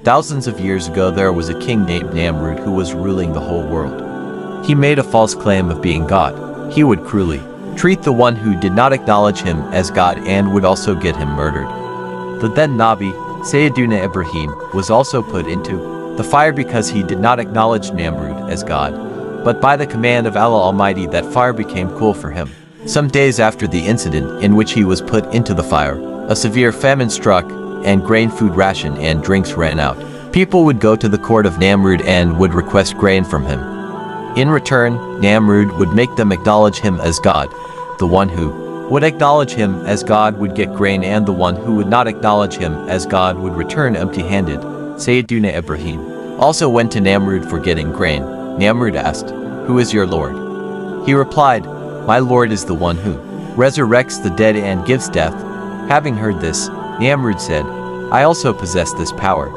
Thousands of years ago there was a king named Namrood who was ruling the whole world. He made a false claim of being God. He would cruelly treat the one who did not acknowledge him as God and would also get him murdered. The then Nabi, Sayyiduna Ibrahim, was also put into the fire because he did not acknowledge Namrood as God, but by the command of Allah Almighty that fire became cool for him. Some days after the incident in which he was put into the fire, a severe famine struck and grain food ration and drinks ran out. People would go to the court of Namrood and would request grain from him. In return, Namrood would make them acknowledge him as God. The one who would acknowledge him as God would get grain and the one who would not acknowledge him as God would return empty-handed. Sayyiduna Ibrahim also went to Namrood for getting grain. Namrood asked, "Who is your Lord?" He replied, "My Lord is the one who resurrects the dead and gives death." Having heard this, Namrood said, "I also possess this power."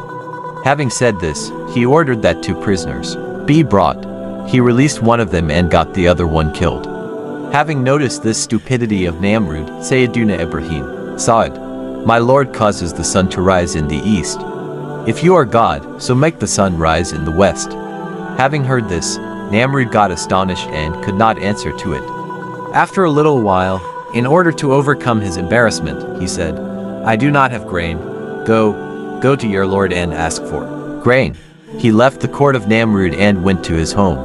Having said this, he ordered that 2 prisoners be brought. He released one of them and got the other one killed. Having noticed this stupidity of Namrood, Sayyiduna Ibrahim said, "My Lord causes the sun to rise in the east. If you are God, so make the sun rise in the west." Having heard this, Namrood got astonished and could not answer to it. After a little while, in order to overcome his embarrassment, he said, "I do not have grain. Go to your Lord and ask for grain." He left the court of Namrood and went to his home.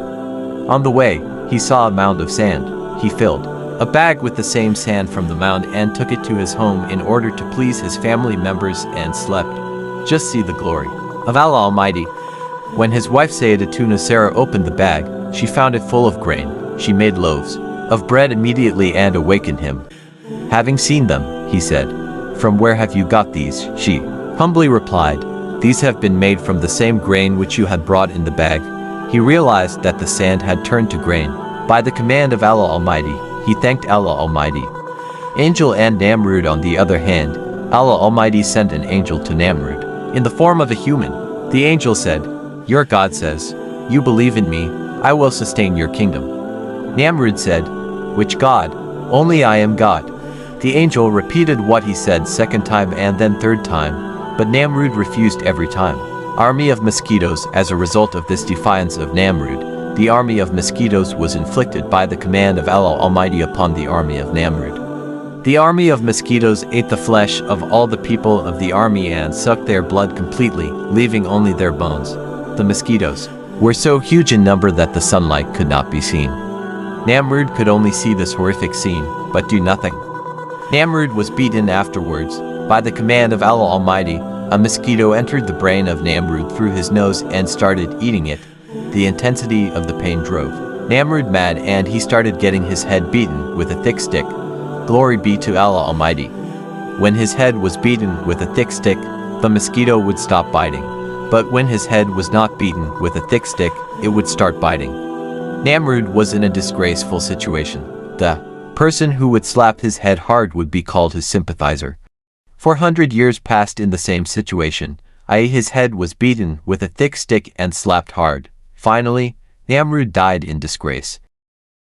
On the way, he saw a mound of sand. He filled a bag with the same sand from the mound and took it to his home in order to please his family members and slept. Just see the glory of Allah Almighty. When his wife Sayyidatuna Sarah opened the bag, she found it full of grain. She made loaves of bread immediately and awakened him. Having seen them, he said, "From where have you got these?" She humbly replied, "These have been made from the same grain which you had brought in the bag." He realized that the sand had turned to grain. By the command of Allah Almighty, he thanked Allah Almighty. Angel and Namrood on the other hand, Allah Almighty sent an angel to Namrood in the form of a human. The angel said, "Your God says, you believe in me, I will sustain your kingdom." Namrood said, "Which God? Only I am God." The angel repeated what he said second time and then third time, but Namrood refused every time. Army of mosquitoes. As a result of this defiance of Namrood, the army of mosquitoes was inflicted by the command of Allah Almighty upon the army of Namrood. The army of mosquitoes ate the flesh of all the people of the army and sucked their blood completely, leaving only their bones. The mosquitoes were so huge in number that the sunlight could not be seen. Namrood could only see this horrific scene, but do nothing. Namrood was beaten afterwards. By the command of Allah Almighty, a mosquito entered the brain of Namrood through his nose and started eating it. The intensity of the pain drove Namrood mad and he started getting his head beaten with a thick stick. Glory be to Allah Almighty. When his head was beaten with a thick stick, the mosquito would stop biting. But when his head was not beaten with a thick stick, it would start biting. Namrood was in a disgraceful situation. The person who would slap his head hard would be called his sympathizer. 400 years passed in the same situation, i.e. his head was beaten with a thick stick and slapped hard. Finally, Namrood died in disgrace.